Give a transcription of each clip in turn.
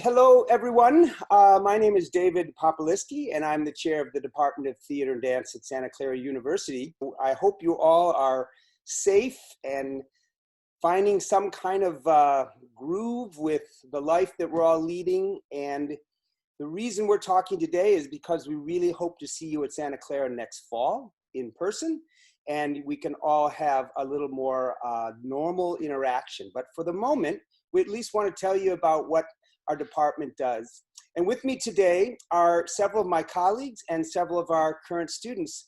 Hello, everyone. My name is David Popalisky, and I'm the chair of the Department of Theater and Dance at Santa Clara University. I hope you all are safe and finding some kind of groove with the life that we're all leading. And the reason we're talking today is because we really hope to see you at Santa Clara next fall in person, and we can all have a little more normal interaction. But for the moment, we at least want to tell you about what our department does. And with me today are several of my colleagues and several of our current students.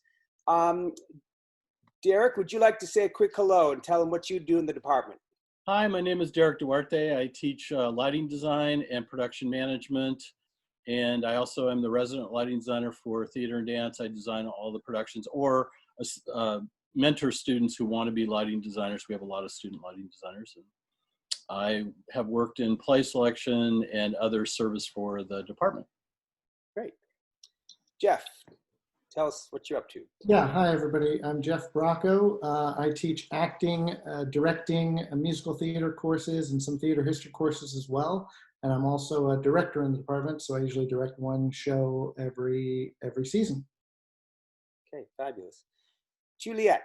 Derek, would you like to say a quick hello and tell them what you do in the department? Hi, my name is Derek Duarte. I teach lighting design and production management. And I also am the resident lighting designer for theater and dance. I design all the productions or mentor students who want to be lighting designers. We have a lot of student lighting designers. And I have worked in play selection and other service for the department. Great. Jeff, tell us what you're up to. Yeah, hi everybody. I'm Jeff Bracco. I teach acting, directing, musical theater courses and some theater history courses as well. And I'm also a director in the department, so I usually direct one show every season. Okay, fabulous. Juliette.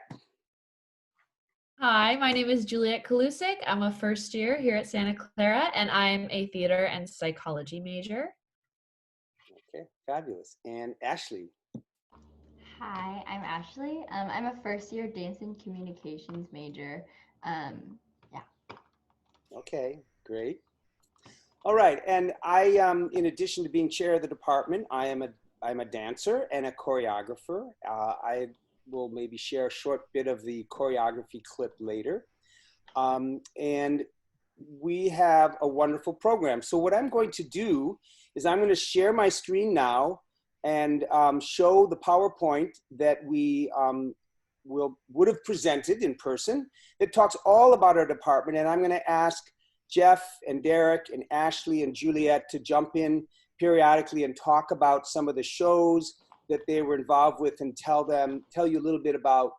Hi, my name is Juliette Kalusik. I'm a first year here at Santa Clara, and I'm a theater and psychology major. Okay, fabulous. And Ashley. Hi, I'm Ashley. I'm a first year dance and communications major. Yeah. Okay, great. All right, and I, in addition to being chair of the department, I'm a dancer and a choreographer. I will maybe share a short bit of the choreography clip later. And we have a wonderful program. So what I'm going to do is I'm going to share my screen now and show the PowerPoint that we would have presented in person. It talks all about our department, and I'm going to ask Jeff and Derek and Ashley and Juliette to jump in periodically and talk about some of the shows that they were involved with and tell you a little bit about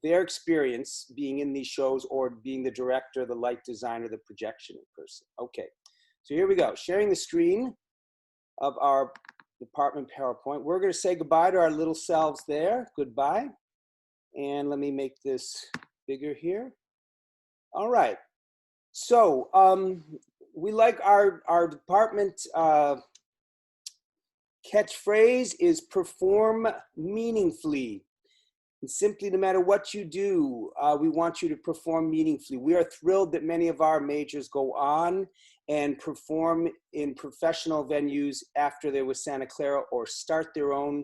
their experience being in these shows or being the director, the light designer, the projection in person. Okay, so here we go. Sharing the screen of our department PowerPoint. We're gonna say goodbye to our little selves there. Goodbye. And let me make this bigger here. All right. So we like our department catchphrase is perform meaningfully. And simply, no matter what you do, we want you to perform meaningfully. We are thrilled that many of our majors go on and perform in professional venues after they're with Santa Clara or start their own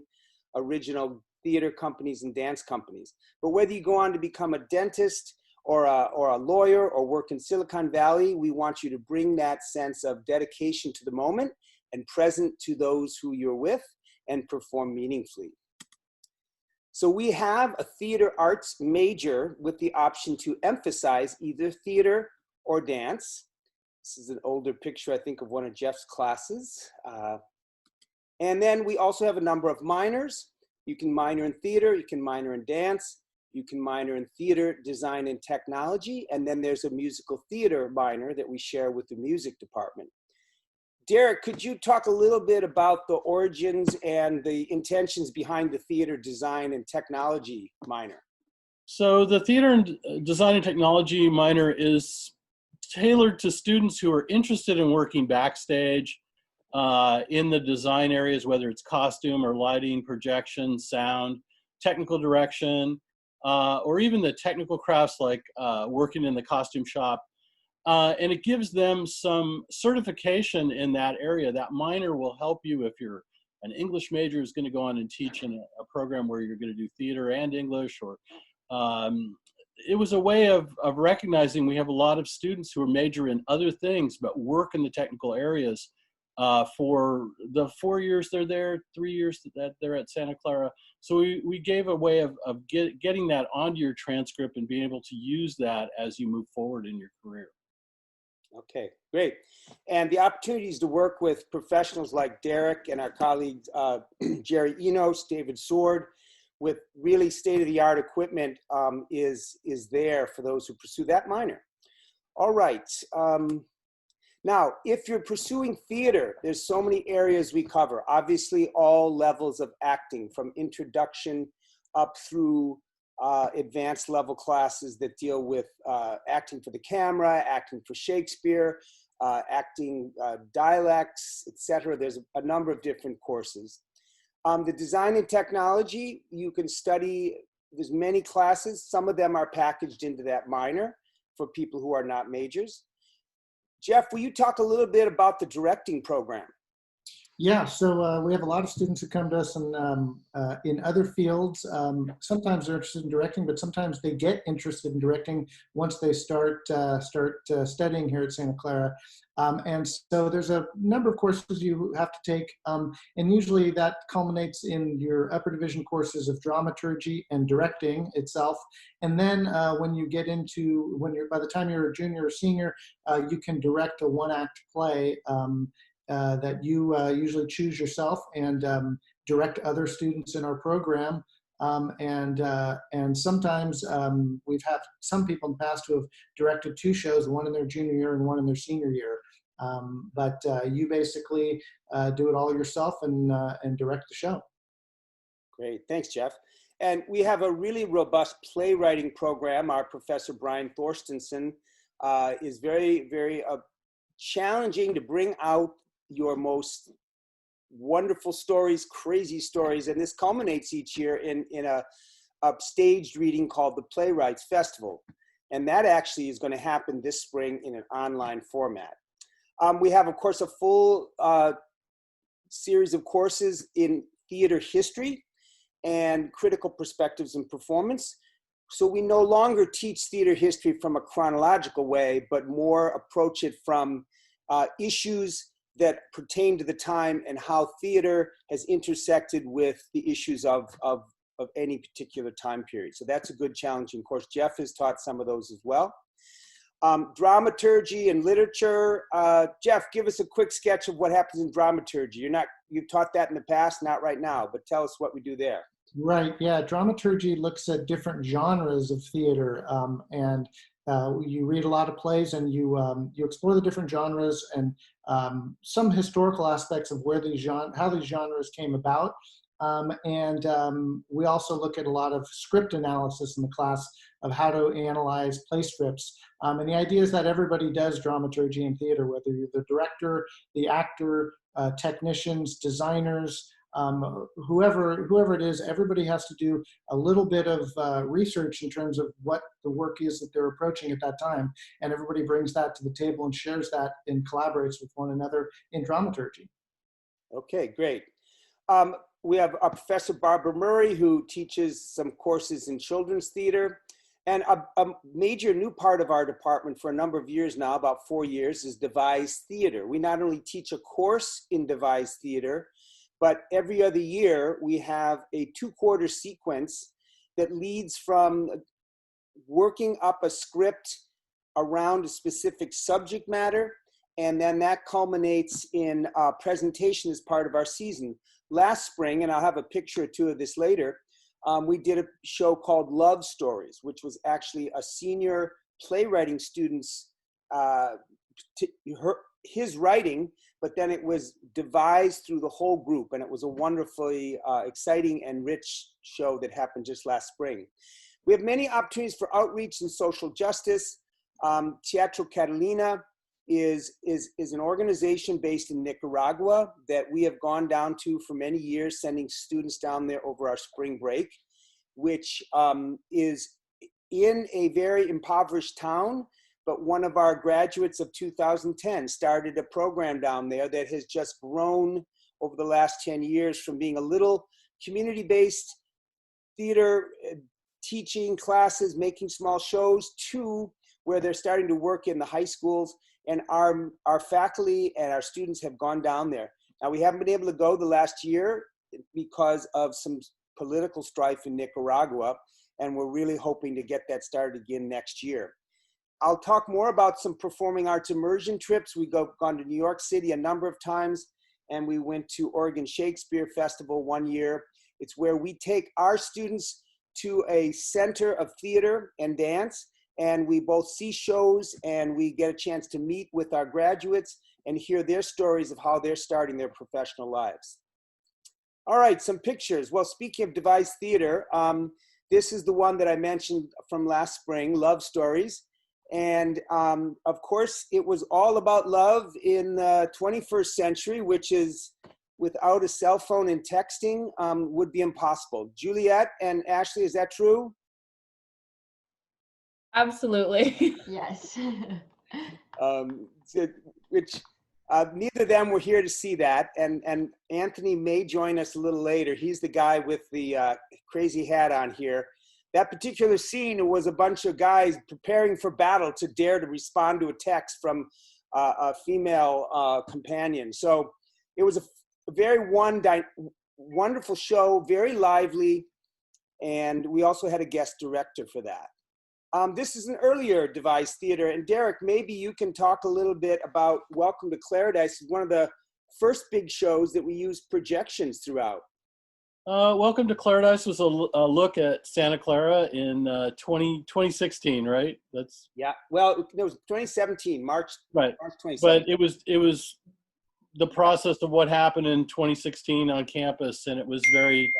original theater companies and dance companies. But whether you go on to become a dentist or a lawyer or work in Silicon Valley, we want you to bring that sense of dedication to the moment and present to those who you're with and perform meaningfully. So we have a theater arts major with the option to emphasize either theater or dance. This is an older picture, I think, of one of Jeff's classes. And then we also have a number of minors. You can minor in theater, you can minor in dance, you can minor in theater, design, and technology. And then there's a musical theater minor that we share with the music department. Derek, could you talk a little bit about the origins and the intentions behind the theater design and technology minor? So the theater and design and technology minor is tailored to students who are interested in working backstage in the design areas, whether it's costume or lighting, projection, sound, technical direction, or even the technical crafts like working in the costume shop. And it gives them some certification in that area. That minor will help you if you're an English major who's going to go on and teach in a program where you're going to do theater and English. Or it was a way of recognizing we have a lot of students who are major in other things but work in the technical areas for the 4 years they're there, 3 years that they're at Santa Clara. So we gave a way of getting that onto your transcript and being able to use that as you move forward in your career. Okay, great. And the opportunities to work with professionals like Derek and our colleagues, Jerry Enos, David Sword, with really state-of-the-art equipment is there for those who pursue that minor. All right. Now, if you're pursuing theater, there's so many areas we cover. Obviously, all levels of acting, from introduction up through advanced level classes that deal with acting for the camera, acting for Shakespeare, acting dialects, etc. There's a number of different courses. The design and technology, you can study, there's many classes. Some of them are packaged into that minor for people who are not majors. Jeff, will you talk a little bit about the directing program? Yeah, so we have a lot of students who come to us in other fields. Sometimes they're interested in directing, but sometimes they get interested in directing once they start studying here at Santa Clara. And so there's a number of courses you have to take, and usually that culminates in your upper division courses of dramaturgy and directing itself. And then when you get into, by the time you're a junior or senior, you can direct a one-act play that you usually choose yourself and direct other students in our program. And sometimes we've had some people in the past who have directed 2 shows, one in their junior year and one in their senior year. But you basically do it all yourself and direct the show. Great, thanks, Jeff. And we have a really robust playwriting program. Our professor, Brian Thorstensen, is very, very challenging to bring out your most wonderful stories, crazy stories. And this culminates each year in a staged reading called the Playwrights Festival. And that actually is going to happen this spring in an online format. We have, of course, a full series of courses in theater history and critical perspectives and performance. So we no longer teach theater history from a chronological way, but more approach it from issues that pertain to the time and how theater has intersected with the issues of any particular time period. So that's a good challenging course. Jeff has taught some of those as well. Dramaturgy and literature. Jeff, give us a quick sketch of what happens in dramaturgy. You've taught that in the past, not right now, but tell us what we do there. Right, yeah, dramaturgy looks at different genres of theater, and you read a lot of plays and you explore the different genres and some historical aspects of how these genres came about. And we also look at a lot of script analysis in the class of how to analyze play scripts. And the idea is that everybody does dramaturgy in theater, whether you're the director, the actor, technicians, designers, whoever it is, everybody has to do a little bit of research in terms of what the work is that they're approaching at that time. And everybody brings that to the table and shares that and collaborates with one another in dramaturgy. Okay, great. We have our Professor Barbara Murray, who teaches some courses in children's theater. And a major new part of our department for a number of years now, about 4 years, is devised theater. We not only teach a course in devised theater, but every other year we have a 2-quarter sequence that leads from working up a script around a specific subject matter, and then that culminates in a presentation as part of our season. Last spring, and I'll have a picture or 2 of this later, we did a show called Love Stories, which was actually a senior playwriting student's, his writing, but then it was devised through the whole group, and it was a wonderfully exciting and rich show that happened just last spring. We have many opportunities for outreach and social justice. Teatro Catalina is an organization based in Nicaragua that we have gone down to for many years, sending students down there over our spring break, which is in a very impoverished town. But one of our graduates of 2010 started a program down there that has just grown over the last 10 years from being a little community-based theater, teaching classes, making small shows, to where they're starting to work in the high schools. And our faculty and our students have gone down there. Now, we haven't been able to go the last year because of some political strife in Nicaragua, and we're really hoping to get that started again next year. I'll talk more about some performing arts immersion trips. We've gone to New York City a number of times, and we went to Oregon Shakespeare Festival one year. It's where we take our students to a center of theater and dance, and we both see shows and we get a chance to meet with our graduates and hear their stories of how they're starting their professional lives. All right, some pictures. Well, speaking of devised theater, this is the one that I mentioned from last spring, Love Stories. And of course, it was all about love in the 21st century, which is without a cell phone and texting would be impossible. Juliette and Ashley, is that true? Absolutely. Yes. Which neither of them were here to see that. And Anthony may join us a little later. He's the guy with the crazy hat on here. That particular scene was a bunch of guys preparing for battle to dare to respond to a text from a female companion. So it was a very wonderful show, very lively. And we also had a guest director for that. This is an earlier devised theater. And Derek, maybe you can talk a little bit about Welcome to Claridice, one of the first big shows that we used projections throughout. Welcome to Claridice was a look at Santa Clara in 2016, right? That's yeah. Well, it was 2017, March. Right. March 2017. But it was the process of what happened in 2016 on campus, and it was very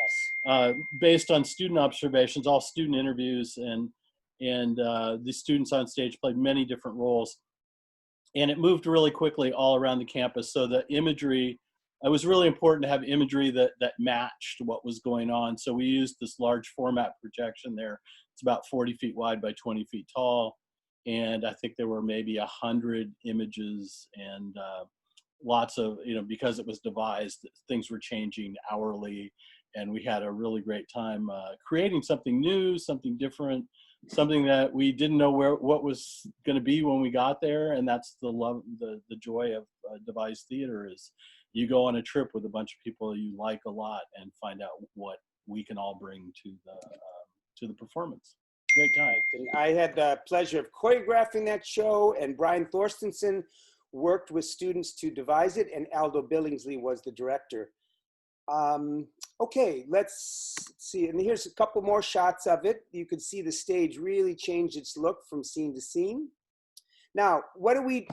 based on student observations, all student interviews, and the students on stage played many different roles, and it moved really quickly all around the campus. So the imagery. It was really important to have imagery that matched what was going on. So we used this large format projection there. It's about 40 feet wide by 20 feet tall. And I think there were maybe 100 images and lots of, because it was devised, things were changing hourly. And we had a really great time creating something new, something different, something that we didn't know what was going to be when we got there. And that's the joy of devised theater is you go on a trip with a bunch of people you like a lot and find out what we can all bring to the performance. Great time. And I had the pleasure of choreographing that show, and Brian Thorstensen worked with students to devise it, and Aldo Billingsley was the director. Okay, let's see. And here's a couple more shots of it. You can see the stage really changed its look from scene to scene. Now, what do we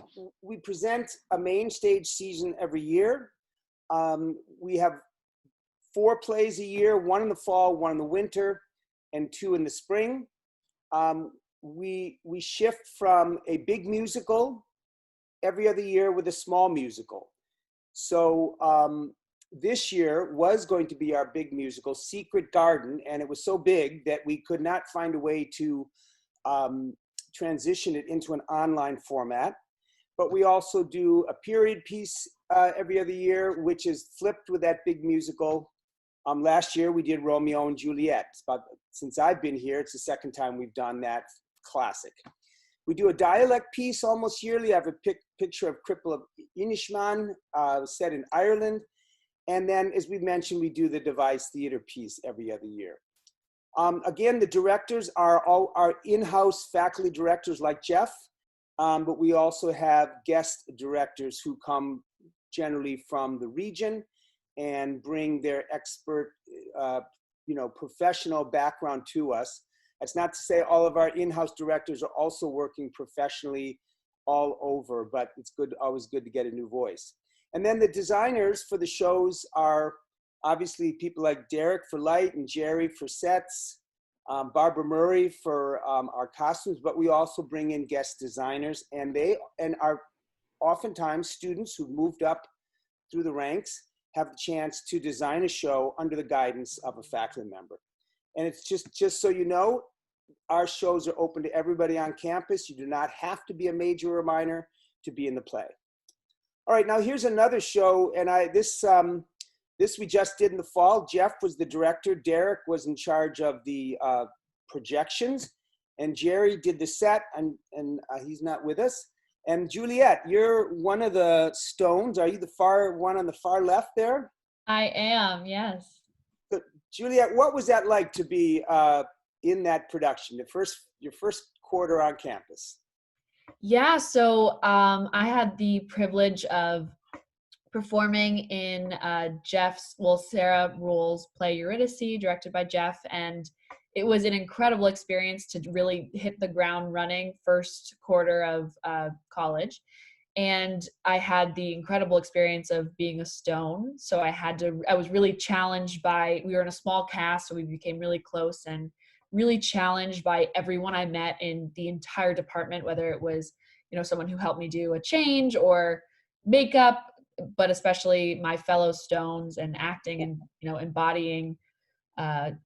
present a main stage season every year. We have 4 plays a year, 1 in the fall, 1 in the winter, and 2 in the spring. We shift from a big musical every other year with a small musical. So this year was going to be our big musical, Secret Garden, and it was so big that we could not find a way to transition it into an online format. But we also do a period piece every other year, which is flipped with that big musical. Last year we did Romeo and Juliet. Since I've been here, it's the second time we've done that classic. We do a dialect piece almost yearly. I have a picture of Cripple of Inishmaan set in Ireland. And then, as we mentioned, we do the devised theater piece every other year. Again, the directors are all our in-house faculty directors like Jeff, but we also have guest directors who come generally from the region and bring their expert, professional background to us. That's not to say all of our in-house directors are also working professionally all over, but it's always good to get a new voice. And then the designers for the shows are obviously people like Derek for light and Jerry for sets, Barbara Murray for our costumes, but we also bring in guest designers, and they are oftentimes students who've moved up through the ranks have the chance to design a show under the guidance of a faculty member. And it's just so you know, our shows are open to everybody on campus. You do not have to be a major or minor to be in the play. All right, now here's another show, and this we just did in the fall. Jeff was the director. Derek was in charge of the projections, and Jerry did the set, and he's not with us. And Juliette, you're one of the stones. Are you the one on the far left there? I am, yes. So, Juliette, what was that like to be in that production, your first quarter on campus? Yeah, so I had the privilege of performing in Sarah Ruhl's play Eurydice, directed by Jeff, and it was an incredible experience to really hit the ground running first quarter of college. And I had the incredible experience of being a stone. So I was really challenged we were in a small cast, so we became really close, and really challenged by everyone I met in the entire department, whether it was, someone who helped me do a change or makeup, but especially my fellow stones and acting and, embodying an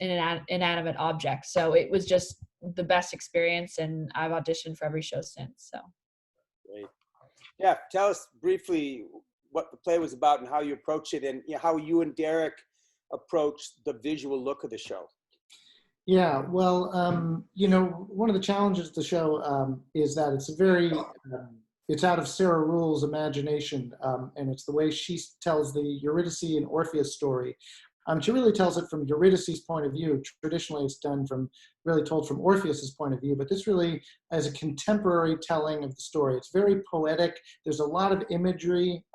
inanimate object. So it was just the best experience, and I've auditioned for every show since. So. Great. Yeah, tell us briefly what the play was about and how you approached it, and how you and Derek approached the visual look of the show. Yeah, well, one of the challenges of the show is that it's it's out of Sarah Ruhl's imagination, and it's the way she tells the Eurydice and Orpheus story. She really tells it from Eurydice's point of view. Traditionally, it's told from Orpheus's point of view, but this really is a contemporary telling of the story. It's very poetic. There's a lot of imagery,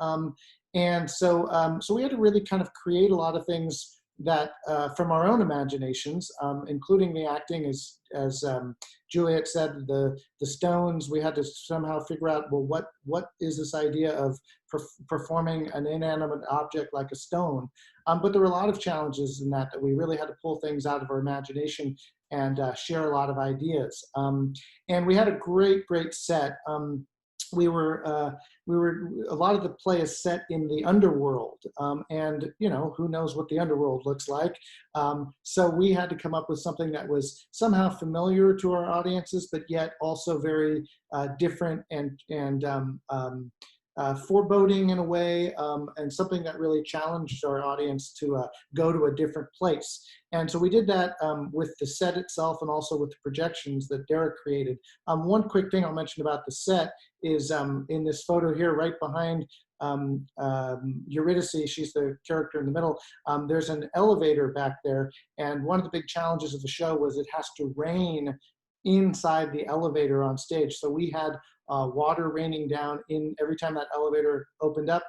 and so we had to really kind of create a lot of things that from our own imaginations, including the acting, as Juliette said, the stones. We had to somehow figure out, well, what is this idea of performing an inanimate object like a stone? But there were a lot of challenges in that we really had to pull things out of our imagination and share a lot of ideas. And we had a great set. We were a lot of the play is set in the underworld, and who knows what the underworld looks like. So we had to come up with something that was somehow familiar to our audiences, but yet also very different and foreboding in a way, and something that really challenged our audience to go to a different place. And so we did that with the set itself and also with the projections that Derek created. One quick thing I'll mention about the set is in this photo here, right behind Eurydice, she's the character in the middle, there's an elevator back there. And one of the big challenges of the show was it has to rain inside the elevator on stage. So we had water raining down in every time that elevator opened up.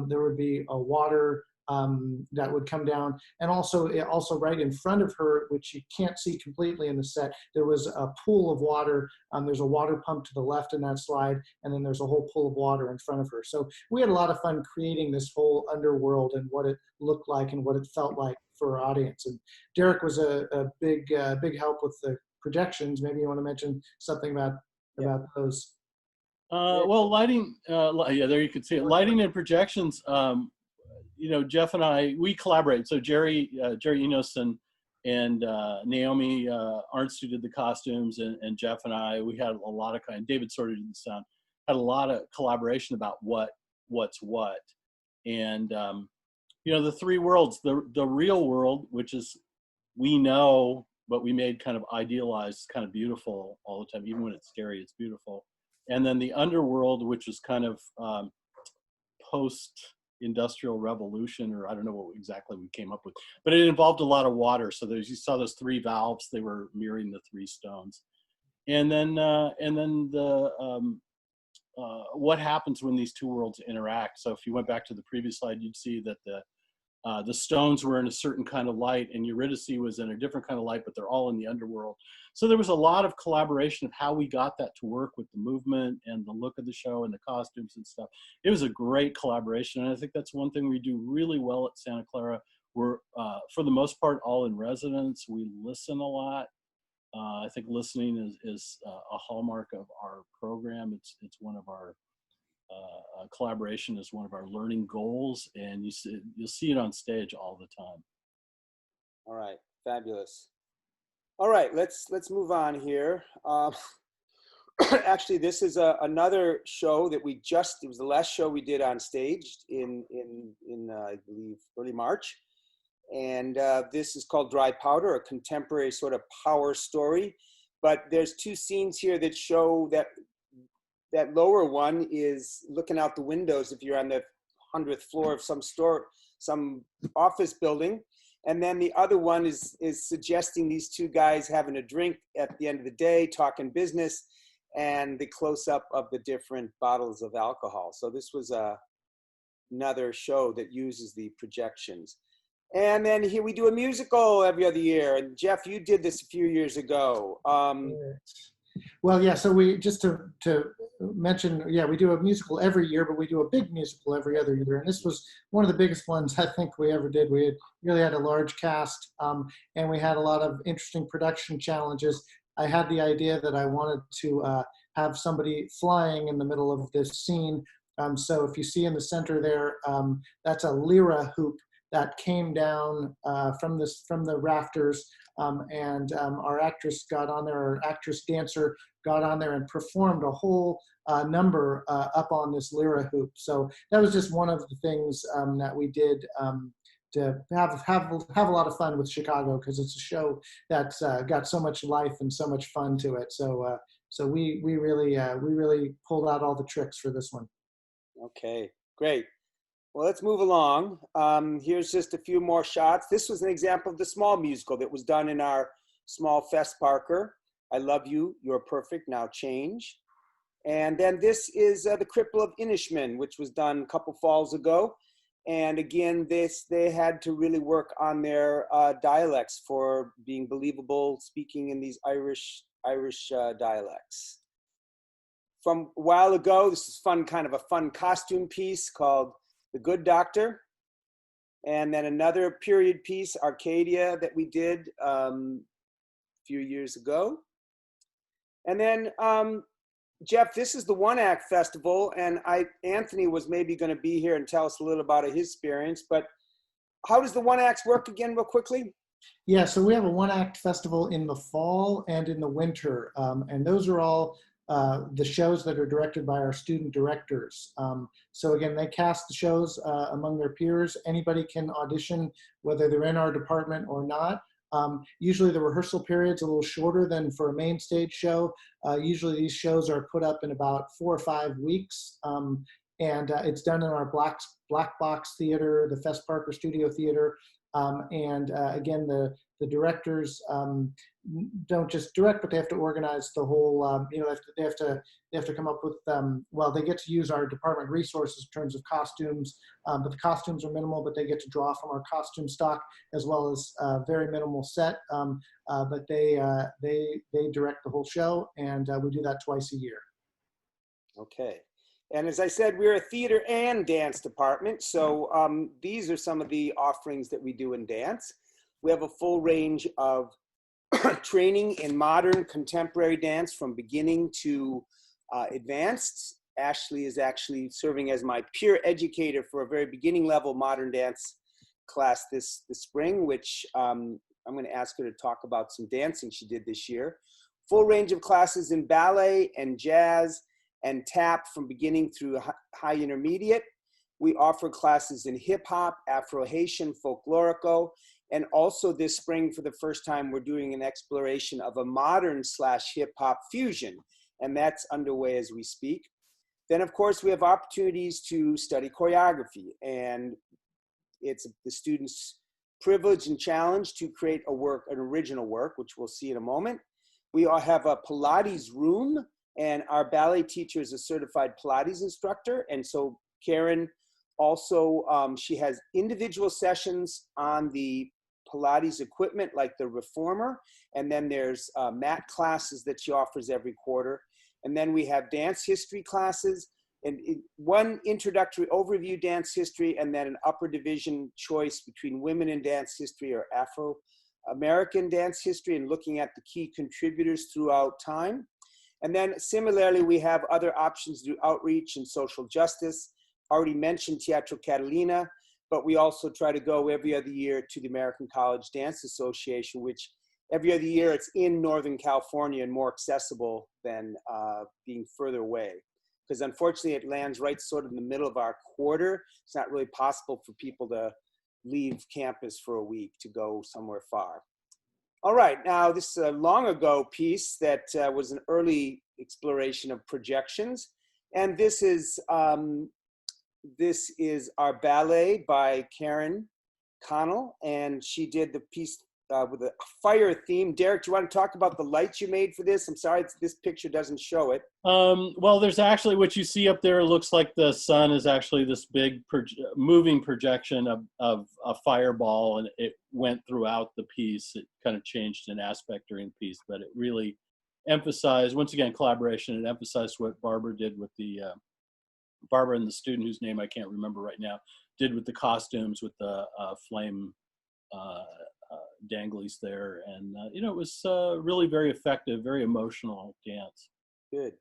There would be a water that would come down, and also right in front of her, which you can't see completely in the set, there was a pool of water. There's a water pump to the left in that slide, and then there's a whole pool of water in front of her. So we had a lot of fun creating this whole underworld and what it looked like and what it felt like for our audience. And Derek was a big help with the projections. Maybe you want to mention something about those. Well, lighting, there you can see it. Lighting and projections, Jeff and I, we collaborate. So Jerry Enos and Naomi Arnst, who did the costumes, and Jeff and I, we had a lot of David sort of did the sound, had a lot of collaboration about what's what. And, the three worlds, the real world, which is, we know, but we made kind of idealized, kind of beautiful all the time. Even when it's scary, it's beautiful. And then the underworld, which is kind of post-industrial revolution, or I don't know what exactly we came up with, but it involved a lot of water. So you saw those three valves; they were mirroring the three stones. And then what happens when these two worlds interact? So if you went back to the previous slide, you'd see that the stones were in a certain kind of light, and Eurydice was in a different kind of light, but they're all in the underworld. So there was a lot of collaboration of how we got that to work with the movement and the look of the show and the costumes and stuff. It was a great collaboration, and I think that's one thing we do really well at Santa Clara. We're, for the most part, all in residence. We listen a lot. I think listening is a hallmark of our program. It's one of our collaboration is one of our learning goals, and you'll see it on stage all the time. All right, fabulous. All right, let's move on here. Actually, this is another show that it was the last show we did on stage in I believe early March, and this is called Dry Powder, a contemporary sort of power story. But there's two scenes here that show that lower one is looking out the windows if you're on the 100th floor of some office building. And then the other one is suggesting these two guys having a drink at the end of the day, talking business, and the close-up of the different bottles of alcohol. So this was another show that uses the projections. And then here we do a musical every other year. And Jeff, you did this a few years ago. Well, yeah, so we, just to mention, yeah, we do a musical every year, but we do a big musical every other year. And this was one of the biggest ones I think we ever did. We really had a large cast, and we had a lot of interesting production challenges. I had the idea that I wanted to have somebody flying in the middle of this scene. So if you see in the center there, that's a lyra hoop that came down from the rafters, and our actress got on there, our actress dancer got on there and performed a whole number up on this lyra hoop. So that was just one of the things that we did to have a lot of fun with Chicago, because it's a show that's got so much life and so much fun to it. So so we really pulled out all the tricks for this one. Okay, great. Well, let's move along. Here's just a few more shots. This was an example of the small musical that was done in our small Fest Parker. I Love You, You're Perfect, Now Change. And then this is The Cripple of Inishmin, which was done a couple falls ago. And again, they had to really work on their dialects for being believable, speaking in these Irish dialects. From a while ago, this is fun, kind of a fun costume piece called The Good Doctor. And then another period piece, Arcadia, that we did a few years ago. And then, Jeff, this is the One Act Festival, and Anthony was maybe going to be here and tell us a little about his experience, but how does the One Act work again, real quickly? Yeah, so we have a One Act Festival in the fall and in the winter, and those are all the shows that are directed by our student directors. So again, they cast the shows among their peers. Anybody can audition, whether they're in our department or not. Usually the rehearsal period's a little shorter than for a main stage show. Usually these shows are put up in about 4 or 5 weeks. And it's done in our Black Box Theater, the Fest Parker Studio Theater. Again, the directors don't just direct, but they have to organize the whole, they have to come up with, well, they get to use our department resources in terms of costumes, but the costumes are minimal, but they get to draw from our costume stock, as well as very minimal set, but they direct the whole show, and we do that twice a year. Okay. And as I said, we're a theater and dance department. So these are some of the offerings that we do in dance. We have a full range of training in modern contemporary dance from beginning to advanced. Ashley is actually serving as my peer educator for a very beginning level modern dance class this spring, which I'm going to ask her to talk about some dancing she did this year. Full range of classes in ballet and jazz and tap from beginning through high intermediate. We offer classes in hip hop, Afro-Haitian, folklorico, and also this spring for the first time we're doing an exploration of a modern / hip hop fusion, and that's underway as we speak. Then of course we have opportunities to study choreography, and it's the students' privilege and challenge to create an original work, which we'll see in a moment. We all have a Pilates room, and our ballet teacher is a certified Pilates instructor. And so Karen also, she has individual sessions on the Pilates equipment like the Reformer. And then there's mat classes that she offers every quarter. And then we have dance history classes, and one introductory overview dance history, and then an upper division choice between women in dance history or Afro-American dance history, and looking at the key contributors throughout time. And then similarly, we have other options through outreach and social justice. Already mentioned Teatro Catalina, but we also try to go every other year to the American College Dance Association, which every other year it's in Northern California and more accessible than being further away. Because unfortunately it lands right sort of in the middle of our quarter. It's not really possible for people to leave campus for a week to go somewhere far. All right, now this is a long ago piece that was an early exploration of projections. And this is our ballet by Karen Connell, and she did the piece with a fire theme. Derek, do you want to talk about the lights you made for this? I'm sorry, this picture doesn't show it. Well, there's actually, what you see up there looks like the sun is actually this big moving projection of a fireball, and it went throughout the piece. It kind of changed an aspect during the piece, but it really emphasized, once again, collaboration. It emphasized what Barbara did with the, Barbara and the student whose name I can't remember right now, did with the costumes, with the flame danglies there. And, you know, it was really very effective, very emotional dance. Good.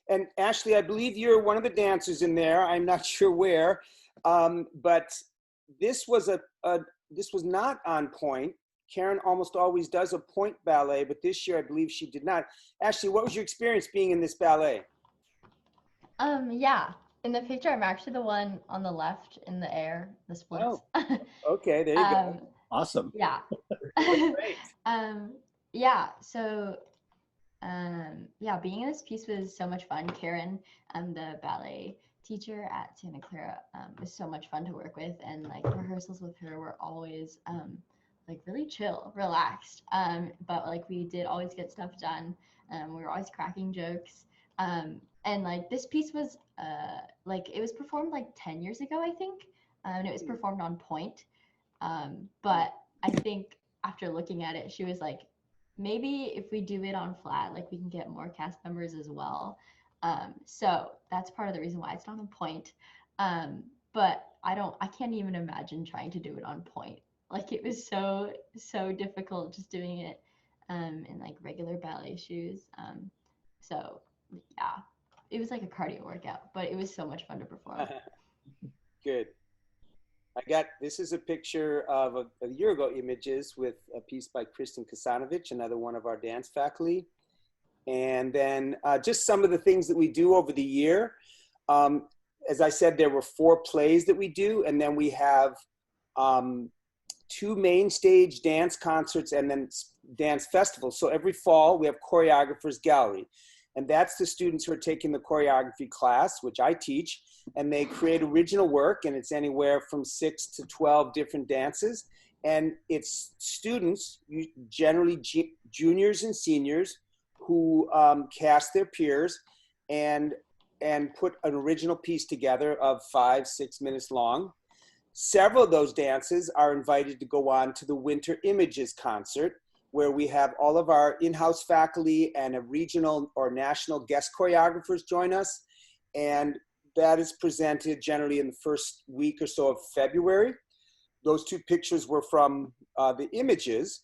And Ashley, I believe you're one of the dancers in there. I'm not sure where, but this was this was not on point. Karen almost always does a point ballet, but this year I believe she did not. Ashley, what was your experience being in this ballet? Yeah. In the picture, I'm actually the one on the left in the air, the splits. Oh, okay, there you go. Awesome. Yeah. Great. Yeah, so yeah, being in this piece was so much fun. Karen, the ballet teacher at Santa Clara, was so much fun to work with, and like rehearsals with her were always like really chill, relaxed. But like we did always get stuff done. We were always cracking jokes. And like this piece was like it was performed like 10 years ago, I think. And it was performed on point. But I think after looking at it, she was like, maybe if we do it on flat, like we can get more cast members as well. So that's part of the reason why it's not on point. But I can't even imagine trying to do it on point. Like it was so difficult just doing it in like regular ballet shoes. So yeah, it was like a cardio workout, but it was so much fun to perform. Good. This is a picture of a year ago images with a piece by Kristen Kasanovich, another one of our dance faculty. And then just some of the things that we do over the year. As I said, there were 4 plays that we do, and then we have 2 main stage dance concerts and then dance festivals. So every fall we have Choreographers Gallery. And that's the students who are taking the choreography class, which I teach, and they create original work, and it's anywhere from 6 to 12 different dances. And it's students, generally juniors and seniors, who cast their peers and put an original piece together of 5-6 minutes long. Several of those dances are invited to go on to the Winter Images concert, where we have all of our in-house faculty and a regional or national guest choreographers join us. And that is presented generally in the first week or so of February. Those 2 pictures were from the images.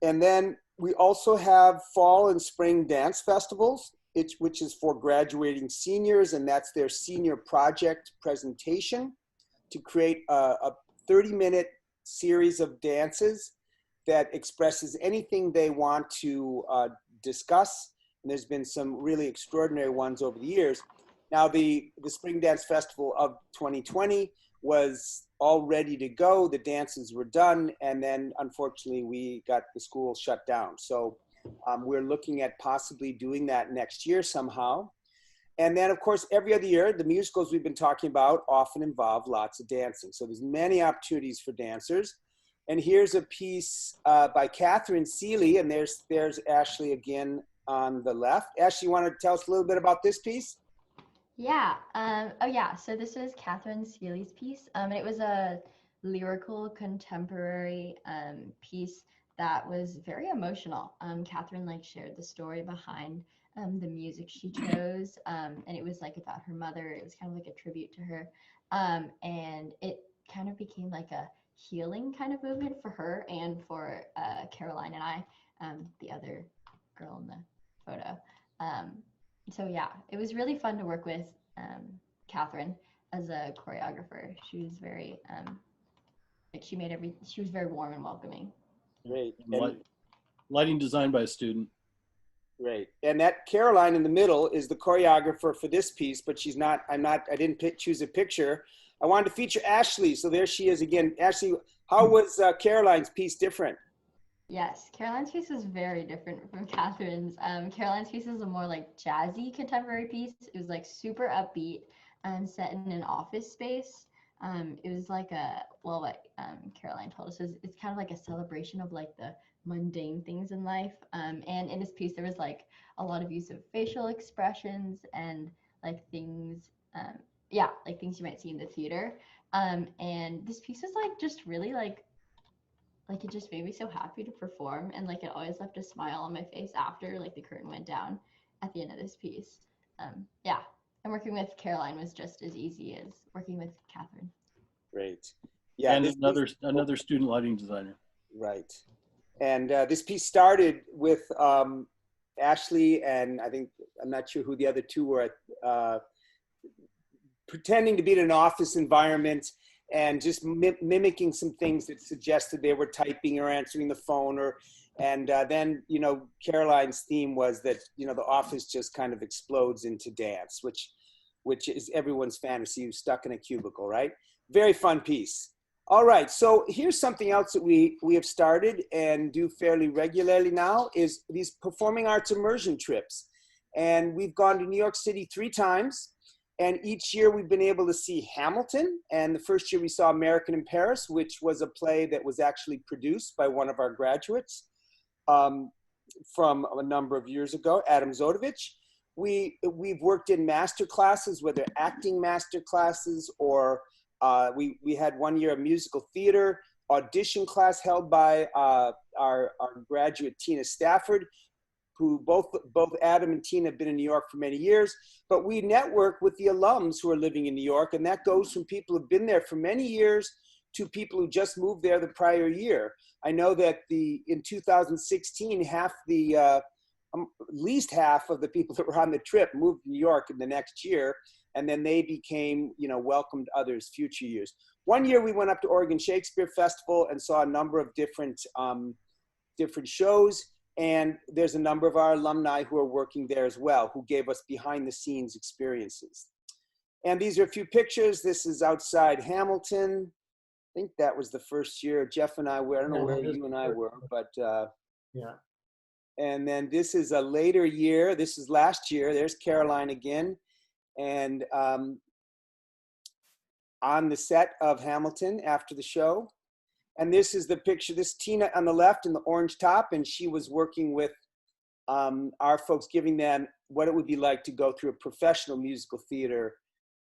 And then we also have fall and spring dance festivals, which is for graduating seniors, and that's their senior project presentation to create a 30-minute series of dances that expresses anything they want to discuss. And there's been some really extraordinary ones over the years. Now, the Spring Dance Festival of 2020 was all ready to go. The dances were done, and then unfortunately we got the school shut down. So we're looking at possibly doing that next year somehow. And then, of course, every other year, the musicals we've been talking about often involve lots of dancing. So there's many opportunities for dancers. And here's a piece by Katherine Seeley, and there's Ashley again on the left. Ashley, you want to tell us a little bit about this piece? Yeah. Oh yeah. So this was Katherine Seeley's piece. And it was a lyrical contemporary piece that was very emotional. Katherine like shared the story behind the music she chose, and it was like about her mother. It was kind of like a tribute to her, and it kind of became like a healing kind of movement for her and for Caroline and I, the other girl in the photo. So yeah, it was really fun to work with Katherine as a choreographer. She was very like she was very warm and welcoming. Great. Lighting designed by a student. Great. And that Caroline in the middle is the choreographer for this piece, but she's not, I didn't choose a picture. I wanted to feature Ashley, so there she is again. Ashley, how was Caroline's piece different? Yes, Caroline's piece was very different from Catherine's. Caroline's piece is a more like jazzy contemporary piece. It was like super upbeat and set in an office space. It was like what Caroline told us is it's kind of like a celebration of like the mundane things in life. And in this piece, there was like a lot of use of facial expressions and like things, like things you might see in the theater. And this piece was like just really like it just made me so happy to perform, and like it always left a smile on my face after like the curtain went down at the end of this piece. And working with Caroline was just as easy as working with Katherine. Great. Yeah. And another student lighting designer. Right. And this piece started with Ashley, and I'm not sure who the other two were, pretending to be in an office environment and just mimicking some things that suggested they were typing or answering the phone, and then, Caroline's theme was that, the office just kind of explodes into dance, which is everyone's fantasy, who's stuck in a cubicle, right? Very fun piece. All right, so here's something else that we have started and do fairly regularly now, is these performing arts immersion trips. And we've gone to New York City 3 times. And each year we've been able to see Hamilton. And the first year we saw American in Paris, which was a play that was actually produced by one of our graduates from a number of years ago, Adam Zodovich. We've worked in master classes, whether acting master classes or we had one year a musical theater audition class held by our graduate Tina Stafford, who both Adam and Tina have been in New York for many years. But we network with the alums who are living in New York, and that goes from people who've been there for many years to people who just moved there the prior year. I know that in 2016, at least half of the people that were on the trip moved to New York in the next year, and then they became, welcomed others future years. One year we went up to Oregon Shakespeare Festival and saw a number of different shows. And there's a number of our alumni who are working there as well, who gave us behind the scenes experiences. And these are a few pictures. This is outside Hamilton. I think that was the first year Jeff and I were, I don't know where you and I were, but yeah. And then this is a later year. This is last year. There's Caroline again. And on the set of Hamilton after the show. And this is the picture, this Tina on the left in the orange top, and she was working with our folks, giving them what it would be like to go through a professional musical theater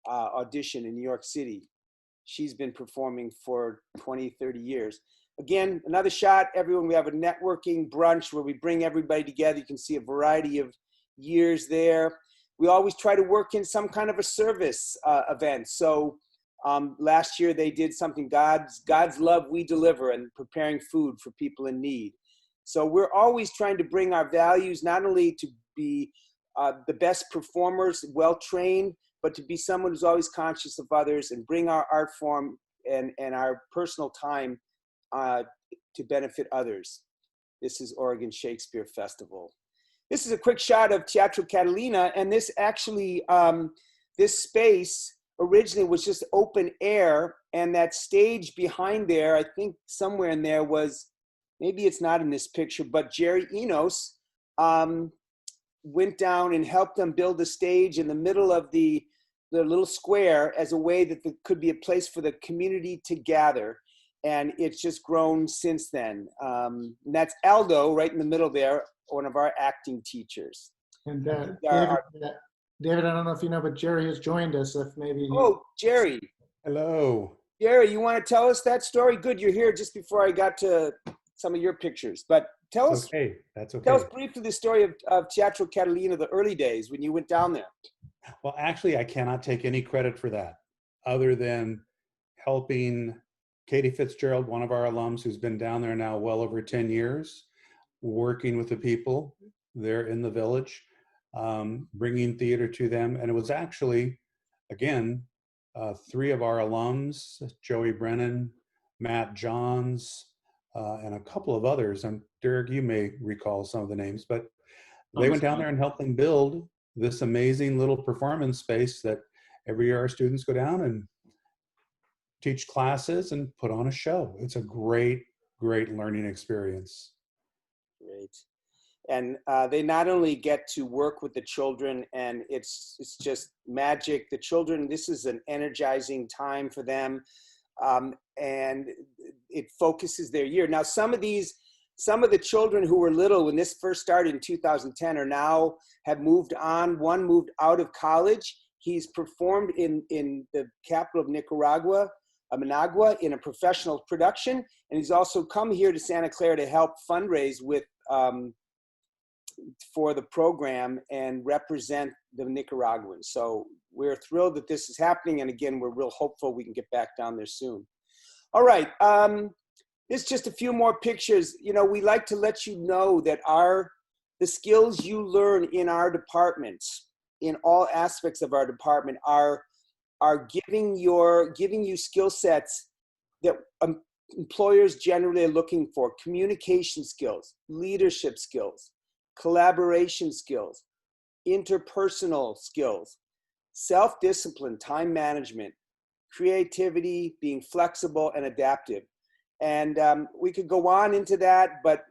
audition in New York City. She's been performing for 20, 30 years. Again, another shot, everyone, we have a networking brunch where we bring everybody together. You can see a variety of years there. We always try to work in some kind of a service event. So last year they did something, God's love we deliver, and preparing food for people in need. So we're always trying to bring our values, not only to be the best performers, well-trained, but to be someone who's always conscious of others and bring our art form and our personal time to benefit others. This is Oregon Shakespeare Festival. This is a quick shot of Teatro Catalina, and this actually, this space originally was just open air, and that stage behind there, I think somewhere in there was, maybe it's not in this picture, but Jerry Enos went down and helped them build a stage in the middle of the little square as a way that there could be a place for the community to gather. And it's just grown since then. And that's Aldo right in the middle there, one of our acting teachers. And David, I don't know if you know, but Jerry has joined us. If maybe. Oh, Jerry. Hello. Jerry, you want to tell us that story? Good, you're here just before I got to some of your pictures. But tell us. Okay, that's okay. Tell us briefly the story of Teatro Catalina, the early days when you went down there. Well, actually, I cannot take any credit for that, other than helping Katie Fitzgerald, one of our alums who's been down there now well over 10 years, working with the people there in the village. Bringing theater to them. And it was actually, again, 3 of our alums, Joey Brennan, Matt Johns, and a couple of others. And Derek, you may recall some of the names, but they went down there and helped them build this amazing little performance space that every year our students go down and teach classes and put on a show. It's a great, great learning experience. Great. And they not only get to work with the children, and it's just magic. The children, this is an energizing time for them, and it focuses their year. Now, some of the children who were little when this first started in 2010 are now have moved on. One moved out of college. He's performed in the capital of Nicaragua, Managua, in a professional production, and he's also come here to Santa Clara to help fundraise with for the program and represent the Nicaraguans. So we're thrilled that this is happening, and again, we're real hopeful we can get back down there soon. All right, there's just a few more pictures. You know, we like to let you know that the skills you learn in our departments, in all aspects of our department, are giving you skill sets that employers generally are looking for: communication skills, leadership skills, collaboration skills, interpersonal skills, self-discipline, time management, creativity, being flexible and adaptive. And we could go on into that, but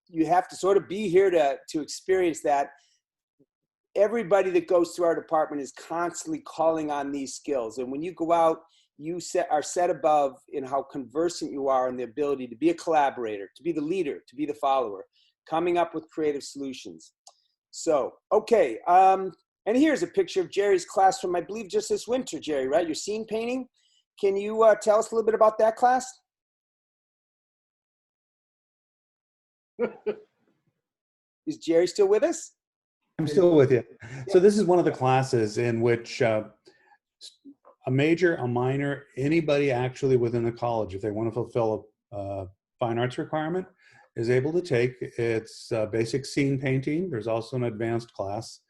you have to sort of be here to experience that. Everybody that goes through our department is constantly calling on these skills. And when you go out, you are set above in how conversant you are in the ability to be a collaborator, to be the leader, to be the follower, coming up with creative solutions. So, okay. And here's a picture of Jerry's class from, I believe, just this winter, Jerry, right? Your scene painting. Can you tell us a little bit about that class? Is Jerry still with us? I'm still with you. So this is one of the classes in which a major, a minor, anybody actually within the college, if they want to fulfill a fine arts requirement, is able to take. It's basic scene painting. There's also an advanced class.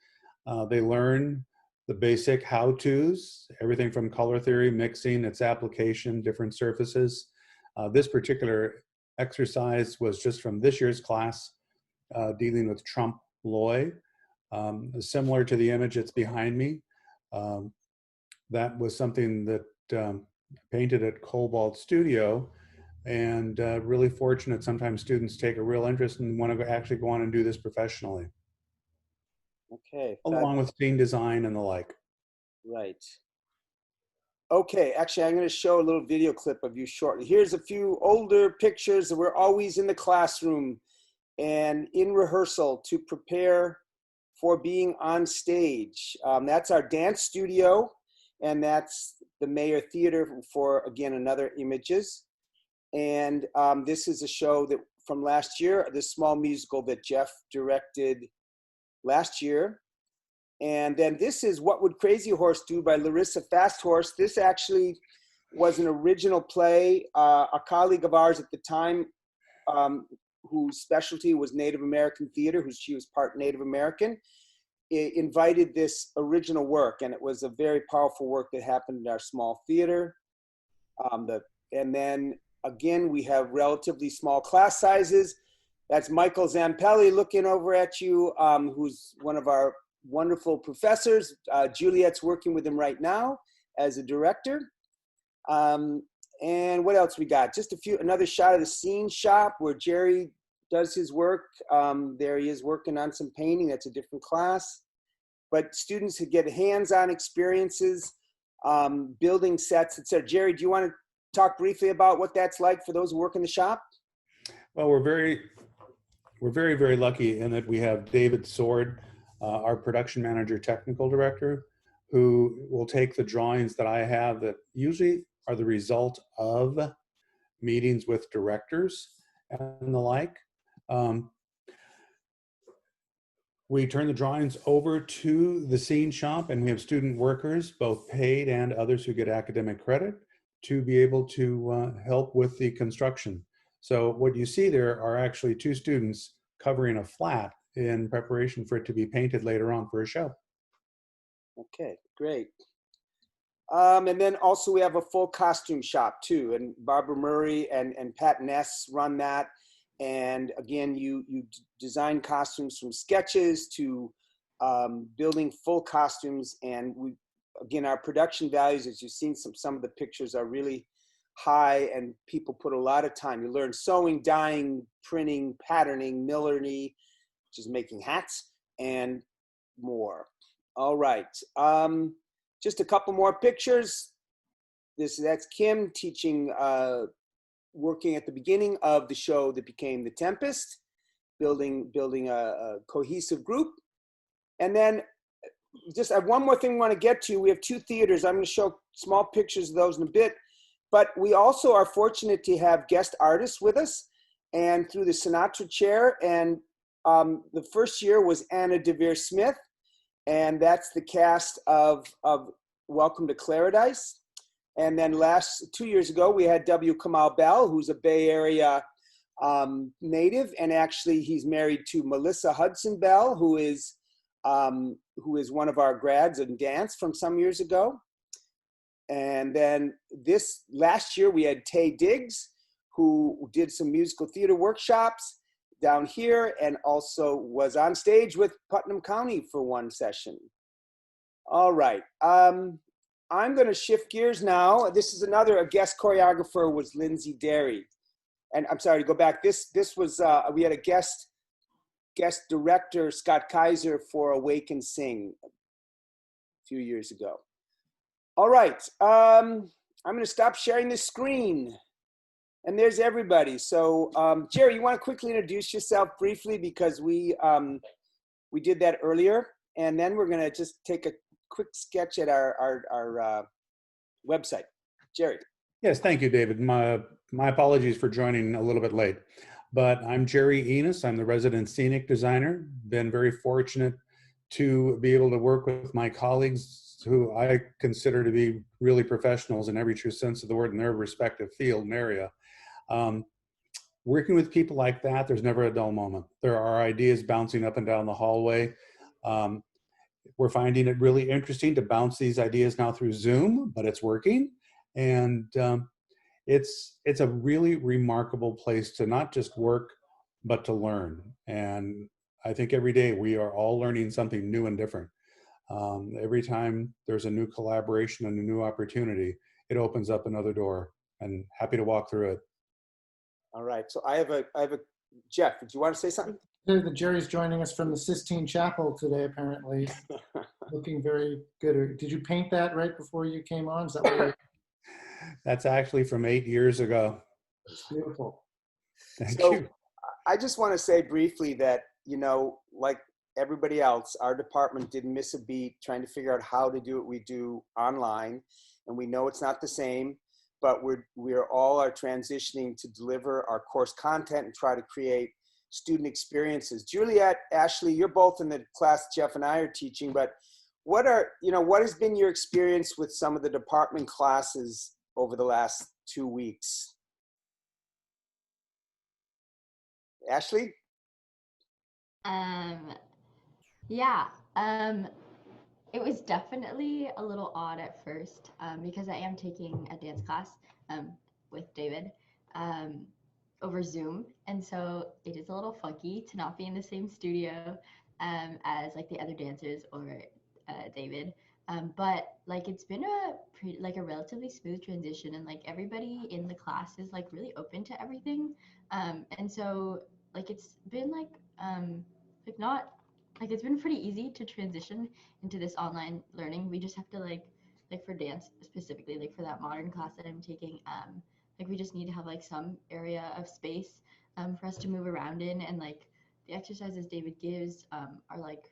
They learn the basic how-tos, everything from color theory, mixing, its application, different surfaces. This particular exercise was just from this year's class, dealing with Trompe l'oeil. Similar to the image that's behind me. That was something that painted at Cobalt Studio, and really fortunate. Sometimes students take a real interest and want to actually go on and do this professionally. Okay. Along with scene design and the like. Right. Okay, actually, I'm going to show a little video clip of you shortly. Here's a few older pictures. We're always in the classroom and in rehearsal to prepare for being on stage. That's our dance studio, and that's the Mayer Theater for, again, another images. And this is a show that from last year, the small musical that Jeff directed last year. And then this is What Would Crazy Horse Do by Larissa Fasthorse. This actually was an original play. A colleague of ours at the time, whose specialty was Native American theater, she was part Native American, invited this original work, and it was a very powerful work that happened in our small theater. And then again, we have relatively small class sizes. That's Michael Zampelli looking over at you, who's one of our wonderful professors. Juliette's working with him right now as a director. And what else we got? Just another shot of the scene shop where Jerry does his work. There he is working on some painting. That's a different class. But students who get hands-on experiences, building sets, etc. Jerry, do you want to talk briefly about what that's like for those who work in the shop? Well, we're very, very lucky in that we have David Sword, our production manager, technical director, who will take the drawings that I have that usually are the result of meetings with directors and the like. We turn the drawings over to the scene shop, and we have student workers, both paid and others who get academic credit, to be able to help with the construction. So what you see there are actually two students covering a flat in preparation for it to be painted later on for a show. Okay, great. And then also we have a full costume shop too, and Barbara Murray and Pat Ness run that. And again, you design costumes from sketches to building full costumes. And again, our production values, as you've seen, some of the pictures are really high, and people put a lot of time. You learn sewing, dyeing, printing, patterning, millinery, which is making hats and more. All right, just a couple more pictures. That's Kim teaching, working at the beginning of the show that became The Tempest, building a cohesive group. And then just I have one more thing we want to get to. We have 2 theaters. I'm going to show small pictures of those in a bit. But we also are fortunate to have guest artists with us, and through the Sinatra Chair. And the first year was Anna DeVere Smith, and that's the cast of Welcome to Claradise. And then 2 years ago, we had W. Kamau Bell, who's a Bay Area native, and actually he's married to Melissa Hudson Bell, who is one of our grads in dance from some years ago. And then this last year, we had Tay Diggs, who did some musical theater workshops down here and also was on stage with Putnam County for one session. All right. I'm going to shift gears now. This is a guest choreographer was Lindsay Derry. And I'm sorry to go back. This was, we had a guest director, Scott Kaiser, for Awake and Sing a few years ago. All right. I'm going to stop sharing this screen. And there's everybody. So Jerry, you want to quickly introduce yourself briefly, because we did that earlier. And then we're going to just take a quick sketch at our website. Jerry. Yes, thank you, David. My apologies for joining a little bit late, but I'm Jerry Enos. I'm the resident scenic designer. Been very fortunate to be able to work with my colleagues who I consider to be really professionals in every true sense of the word in their respective field and area. Working with people like that, there's never a dull moment. There are ideas bouncing up and down the hallway. We're finding it really interesting to bounce these ideas now through Zoom, but it's working. And it's a really remarkable place to not just work, but to learn. And I think every day we are all learning something new and different. Every time there's a new collaboration and a new opportunity, it opens up another door, and happy to walk through it. All right. So I have a Jeff, did you want to say something? Jerry's joining us from the Sistine Chapel today, apparently. Looking very good. Did you paint that right before you came on? Is that what That's actually from 8 years ago. It's beautiful. Thank So, you. I just want to say briefly that, like everybody else, our department didn't miss a beat trying to figure out how to do what we do online. And we know it's not the same, but we're all transitioning to deliver our course content and try to create student experiences. Juliette, Ashley, you're both in the class Jeff and I are teaching, but what has been your experience with some of the department classes over the last 2 weeks? Ashley? It was definitely a little odd at first because I am taking a dance class with David over Zoom, and so it is a little funky to not be in the same studio as like the other dancers or David. But like it's been a relatively smooth transition, and like everybody in the class is like really open to everything, and so like it's been it's been pretty easy to transition into this online learning. We just have to like for dance specifically, like for that modern class that I'm taking, we just need to have like some area of space for us to move around in, and like the exercises David gives are like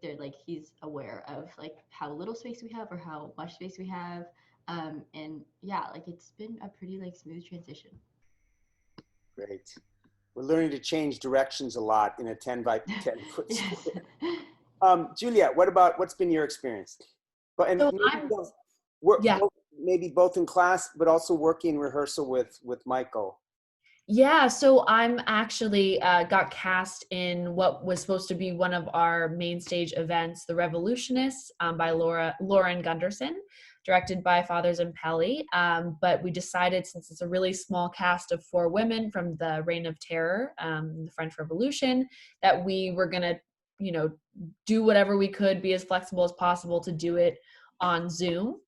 they're like he's aware of like how little space we have or how much space we have, and yeah, like it's been a pretty like smooth transition. Great. We're learning to change directions a lot in a 10 by 10 foot square. Juliette, what's been your experience? But and So maybe both in class, but also working rehearsal with Michael. Yeah, so I'm actually got cast in what was supposed to be one of our main stage events, The Revolutionists, by Lauren Gunderson, directed by Father Zampelli. But we decided, since it's a really small cast of 4 women from the Reign of Terror, the French Revolution, that we were gonna, do whatever we could, be as flexible as possible to do it on Zoom.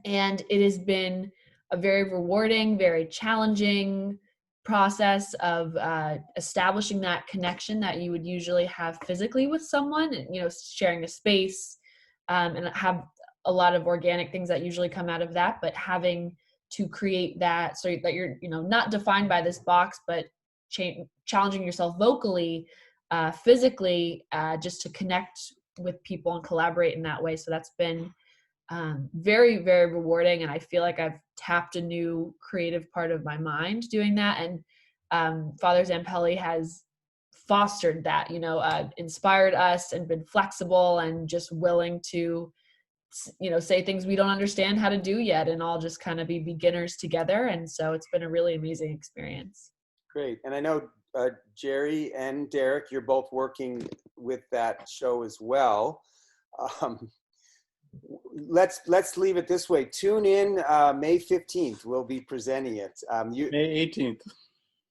And it has been a very rewarding, very challenging process of establishing that connection that you would usually have physically with someone, and, you know, sharing a space, and have a lot of organic things that usually come out of that, but having to create that so that you're, you know, not defined by this box, but challenging yourself vocally, physically, just to connect with people and collaborate in that way. So that's been very, very rewarding. And I feel like I've tapped a new creative part of my mind doing that. And Father Zampelli has fostered that, you know, inspired us and been flexible and just willing to, you know, say things we don't understand how to do yet, and all just kind of be beginners together. And so it's been a really amazing experience. Great. And I know Jerry and Derek, you're both working with that show as well. Let's leave it this way. Tune in May 15th. We'll be presenting it. May 18th.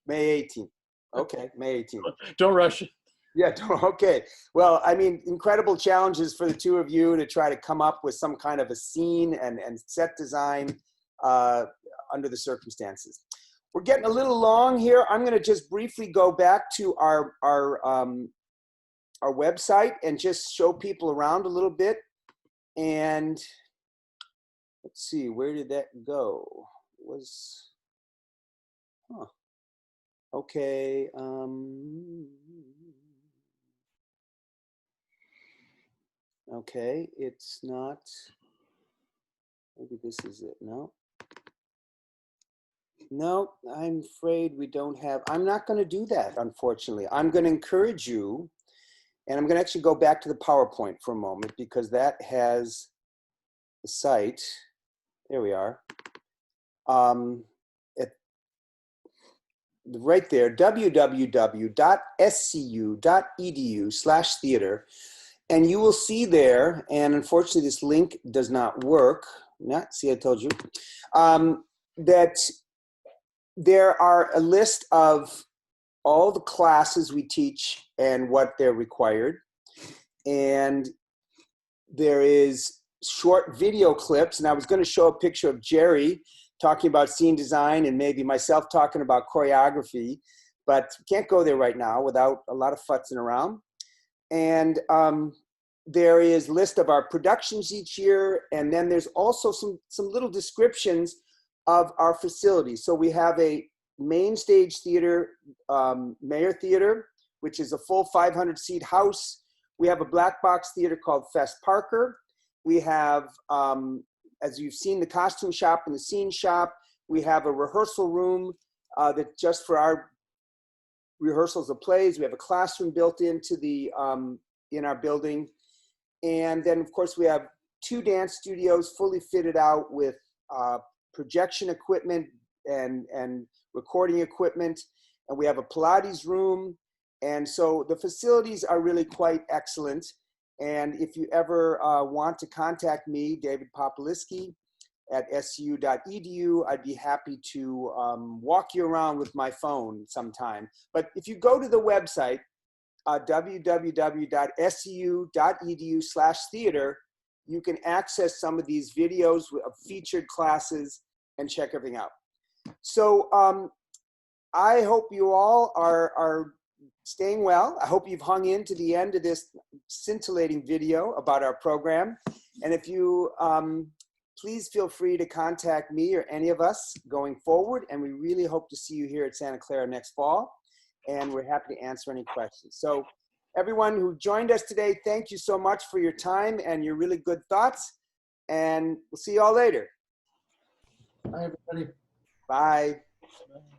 May 18th. Okay, May 18th. Don't rush it. Yeah, okay. Well, I mean, incredible challenges for the two of you to try to come up with some kind of a scene and set design under the circumstances. We're getting a little long here. I'm going to just briefly go back to our website and just show people around a little bit. And let's see, where did that go? Okay. Okay, it's not, maybe this is it. No, I'm afraid we don't have, I'm not going to do that, unfortunately. I'm going to encourage you, and I'm going to actually go back to the PowerPoint for a moment, because that has the site. There we are. Right there, www.scu.edu/theater. And you will see there, and unfortunately this link does not work. See, I told you. That there are a list of all the classes we teach and what they're required. And there is short video clips. And I was going to show a picture of Jerry talking about scene design and maybe myself talking about choreography, but can't go there right now without a lot of futzing around. And there is a list of our productions each year, and then there's also some little descriptions of our facilities. So we have a main stage theater, Mayer Theater, which is a full 500-seat house. We have a black box theater called Fest Parker. We have, as you've seen, the costume shop and the scene shop. We have a rehearsal room that just for our rehearsals of plays. We have a classroom built into the in our building. And then, of course, we have 2 dance studios fully fitted out with projection equipment and recording equipment. And we have a Pilates room. And so the facilities are really quite excellent. And if you ever want to contact me, David Popalisky, at scu.edu, I'd be happy to walk you around with my phone sometime. But if you go to the website, www.scu.edu/theater, you can access some of these videos of featured classes and check everything out. So I hope you all are staying well. I hope you've hung in to the end of this scintillating video about our program. And if you, please feel free to contact me or any of us going forward. And we really hope to see you here at Santa Clara next fall. And we're happy to answer any questions. So everyone who joined us today, thank you so much for your time and your really good thoughts. And we'll see you all later. Bye, everybody. Bye. Bye.